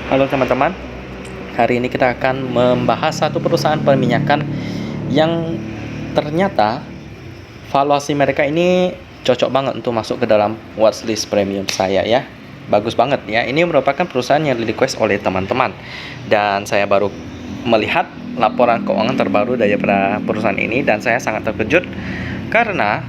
Halo teman-teman, hari ini kita akan membahas satu perusahaan perminyakan yang ternyata valuasi mereka ini cocok banget untuk masuk ke dalam watchlist premium saya ya. Bagus banget ya, ini merupakan perusahaan yang di request oleh teman-teman. Dan saya baru melihat laporan keuangan terbaru daripada perusahaan ini dan saya sangat terkejut karena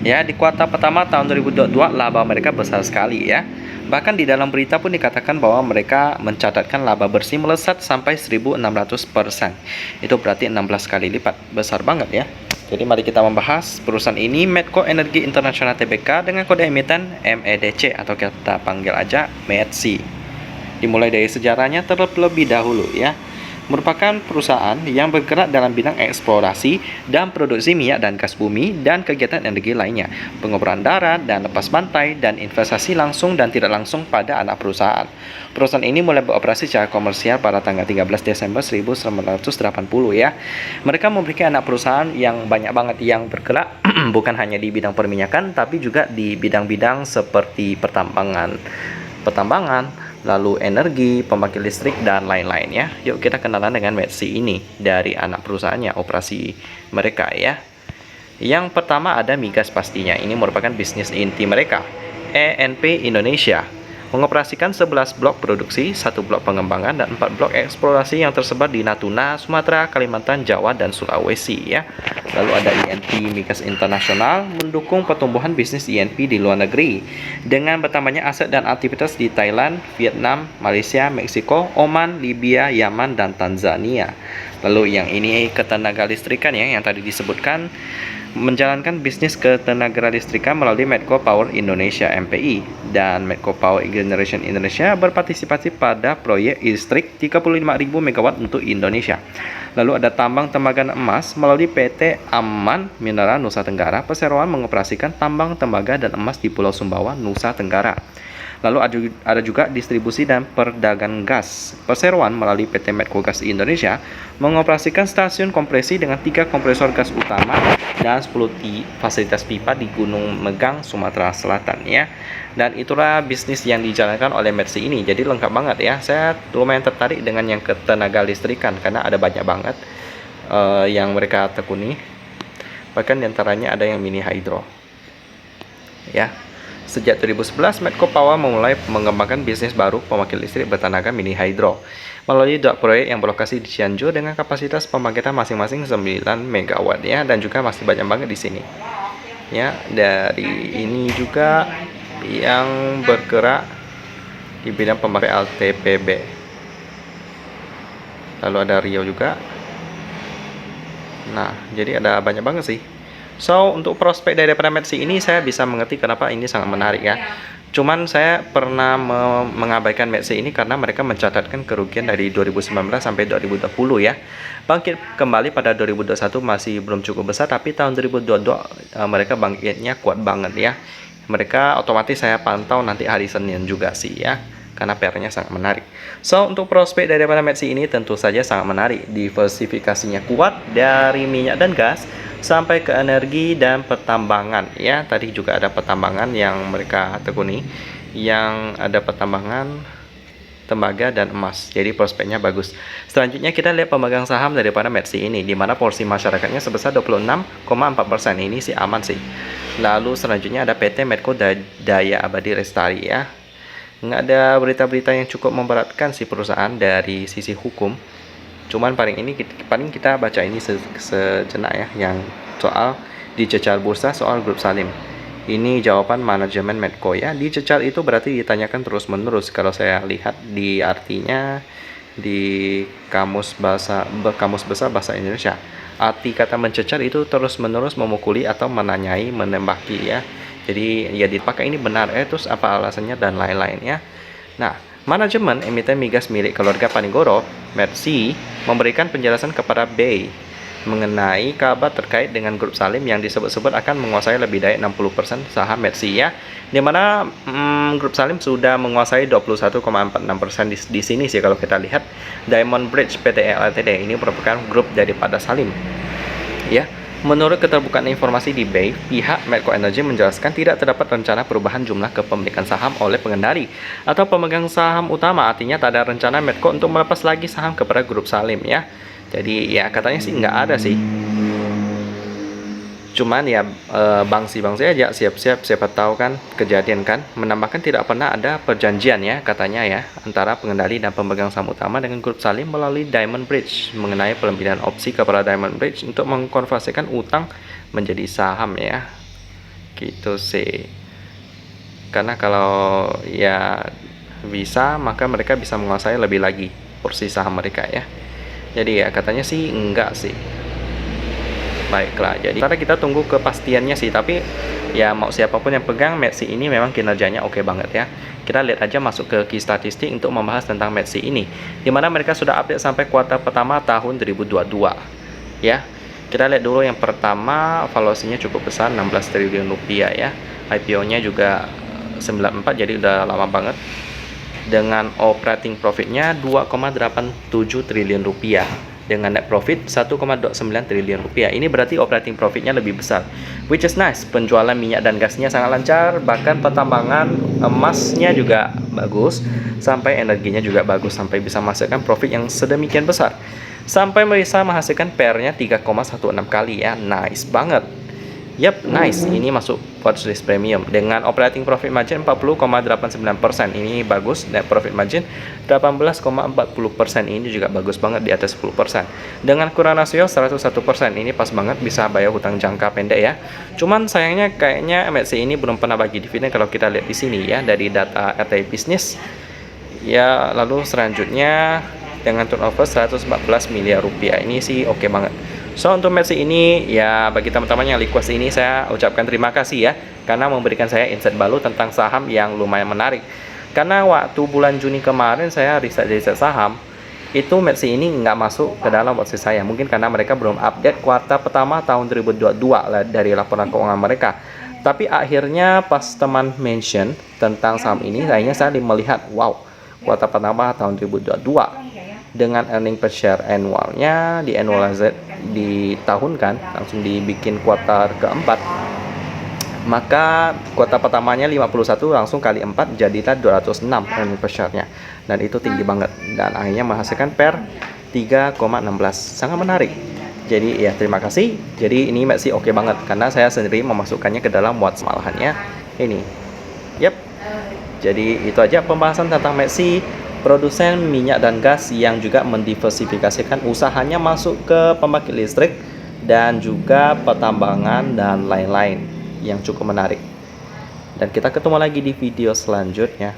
ya di kuartal pertama tahun 2022 laba mereka besar sekali ya. Bahkan di dalam berita pun dikatakan bahwa mereka mencatatkan laba bersih melesat sampai 1600%. Itu berarti 16 kali lipat. Besar banget ya. Jadi mari kita membahas perusahaan ini, Medco Energi Internasional Tbk, dengan kode emiten MEDC atau kita panggil aja MEDC. Dimulai dari sejarahnya terlebih dahulu ya. Merupakan perusahaan yang bergerak dalam bidang eksplorasi dan produksi minyak dan gas bumi dan kegiatan energi lainnya, pengoboran darat dan lepas pantai, dan investasi langsung dan tidak langsung pada anak perusahaan. Perusahaan ini mulai beroperasi secara komersial pada tanggal 13 Desember 1980 ya. Mereka memiliki anak perusahaan yang banyak banget yang bergerak bukan hanya di bidang perminyakan tapi juga di bidang-bidang seperti pertambangan, lalu energi, pembangkit listrik, dan lain-lain ya. Yuk kita kenalan dengan MEDC ini dari anak perusahaannya, operasi mereka ya. Yang pertama ada migas pastinya. Ini merupakan bisnis inti mereka. ENP Indonesia mengoperasikan 11 blok produksi, 1 blok pengembangan, dan 4 blok eksplorasi yang tersebar di Natuna, Sumatera, Kalimantan, Jawa, dan Sulawesi ya. Lalu ada INP Migas Internasional mendukung pertumbuhan bisnis INP di luar negeri dengan bertambahnya aset dan aktivitas di Thailand, Vietnam, Malaysia, Meksiko, Oman, Libya, Yaman, dan Tanzania. Lalu yang ini ketenaga listrikan ya, yang tadi disebutkan, menjalankan bisnis ketenaga listrikan melalui Medco Power Indonesia (MPI), dan Medco Power Generation Indonesia berpartisipasi pada proyek listrik 35.000 MW untuk Indonesia. Lalu ada tambang tembaga emas melalui PT Aman Mineral Nusa Tenggara. Perseroan mengoperasikan tambang tembaga dan emas di Pulau Sumbawa, Nusa Tenggara. Lalu ada juga distribusi dan perdagangan gas. Perseroan melalui PT Medco Gas Indonesia mengoperasikan stasiun kompresi dengan 3 kompresor gas utama dan 10 fasilitas pipa di Gunung Megang, Sumatera Selatan ya. Dan itulah bisnis yang dijalankan oleh MEDC ini. Jadi lengkap banget ya. Saya lumayan tertarik dengan yang ketenaga listrikan karena ada banyak banget yang mereka tekuni. Bahkan diantaranya ada yang mini hydro ya. Sejak 2011, Medco Power memulai mengembangkan bisnis baru pembangkit listrik bertenaga mini hydro melalui 2 proyek yang berlokasi di Cianjur dengan kapasitas pembangkitan masing-masing 9 MW ya, dan juga masih banyak banget di sini. Ya, dari ini juga yang bergerak di bidang pembangkit LTPB. Lalu ada Rio juga. Nah, jadi ada banyak banget sih. So, untuk prospek daripada MEDC ini saya bisa mengerti kenapa ini sangat menarik ya. Cuman saya pernah mengabaikan MEDC ini karena mereka mencatatkan kerugian dari 2019 sampai 2020 ya. Bangkit kembali pada 2021 masih belum cukup besar, tapi tahun 2022 mereka bangkitnya kuat banget ya. Mereka otomatis saya pantau nanti hari Senin juga sih ya, karena PR-nya sangat menarik. So, untuk prospek daripada MEDC ini tentu saja sangat menarik. Diversifikasinya kuat dari minyak dan gas sampai ke energi dan pertambangan ya. Tadi juga ada pertambangan yang mereka tekuni, yang ada pertambangan tembaga dan emas. Jadi prospeknya bagus. Selanjutnya kita lihat pemegang saham daripada MEDC ini, di mana porsi masyarakatnya sebesar 26,4%. Ini sih aman sih. Lalu selanjutnya ada PT Medco Daya Abadi Lestari ya. Nggak ada berita-berita yang cukup memberatkan si perusahaan dari sisi hukum. Cuman paling kita baca ini sejenak ya, yang soal dicecar bursa soal grup Salim. Ini jawaban manajemen Medco ya. Dicecar itu berarti ditanyakan terus-menerus. Kalau saya lihat di artinya di kamus besar bahasa Indonesia, arti kata mencecar itu terus-menerus memukuli atau menanyai, menembaki ya. Jadi ya dipakai ini benar terus apa alasannya dan lain-lain ya. Nah, manajemen emiten migas milik keluarga Panigoro, MEDC, memberikan penjelasan kepada BEI mengenai kabar terkait dengan grup Salim yang disebut-sebut akan menguasai lebih dari 60% saham MEDC ya. Di mana grup Salim sudah menguasai 21,46% di sini sih kalau kita lihat. Diamond Bridge Pte Ltd ini merupakan grup daripada Salim. Ya. Menurut keterbukaan informasi di BEI, pihak Medco Energy menjelaskan tidak terdapat rencana perubahan jumlah kepemilikan saham oleh pengendali atau pemegang saham utama. Artinya tak ada rencana Medco untuk melepas lagi saham kepada grup Salim ya. Jadi ya katanya sih nggak ada sih. Cuman ya bangsi-bangsi aja siap-siap, siapa tahu kan kejadian kan. Menambahkan tidak pernah ada perjanjian ya katanya ya antara pengendali dan pemegang saham utama dengan grup Salim melalui Diamond Bridge mengenai pembelian opsi kepada Diamond Bridge untuk mengkonversikan utang menjadi saham ya. Gitu sih. Karena kalau ya bisa maka mereka bisa menguasai lebih lagi porsi saham mereka ya. Jadi ya katanya sih enggak sih. Baiklah, jadi karena kita tunggu kepastiannya sih, tapi ya mau siapapun yang pegang Metsi ini memang kinerjanya oke banget ya. Kita lihat aja masuk ke key statistik untuk membahas tentang Metsi ini, dimana mereka sudah update sampai kuartal pertama tahun 2022 ya. Kita lihat dulu yang pertama, valuasinya cukup besar, 16 triliun rupiah ya. IPO-nya juga 94, jadi udah lama banget. Dengan operating profitnya 2,87 triliun rupiah. Dengan net profit 1,29 triliun rupiah. Ini berarti operating profitnya lebih besar, which is nice. Penjualan minyak dan gasnya sangat lancar, bahkan pertambangan emasnya juga bagus, sampai energinya juga bagus, sampai bisa menghasilkan profit yang sedemikian besar, sampai bisa menghasilkan PR-nya 3,16 kali ya. Nice banget. Yap, nice. Ini masuk watchlist premium dengan operating profit margin 40,89%. Ini bagus. Net profit margin 18,40%. Ini juga bagus banget di atas 10%. Dengan kurang rasio 101%. Ini pas banget bisa bayar hutang jangka pendek ya. Cuman sayangnya kayaknya MSCI ini belum pernah bagi dividen kalau kita lihat di sini ya dari data RTI Business. Ya, lalu selanjutnya dengan turnover 114 miliar rupiah. Ini sih oke banget. So untuk Metsi ini ya bagi teman-teman yang request ini saya ucapkan terima kasih ya karena memberikan saya insight baru tentang saham yang lumayan menarik. Karena waktu bulan Juni kemarin saya riset saham itu Metsi ini nggak masuk ke dalam watchlist saya. Mungkin karena mereka belum update kuartal pertama tahun 2022 dari laporan keuangan mereka. Tapi akhirnya pas teman mention tentang saham ini, akhirnya saya melihat wow, kuartal pertama tahun 2022 dengan earning per share annualnya di annualize di tahun kan langsung dibikin kuartal keempat, maka kuartal pertamanya 51 langsung kali 4 jadilah 206 earning per share-nya, dan itu tinggi banget dan akhirnya menghasilkan per 3,16. Sangat menarik. Jadi ya terima kasih. Jadi ini masih oke banget karena saya sendiri memasukkannya ke dalam watch malahannya ini. Yep. Jadi itu aja pembahasan tentang Metsi, produsen minyak dan gas yang juga mendiversifikasikan usahanya masuk ke pembangkit listrik dan juga pertambangan dan lain-lain yang cukup menarik. Dan kita ketemu lagi di video selanjutnya.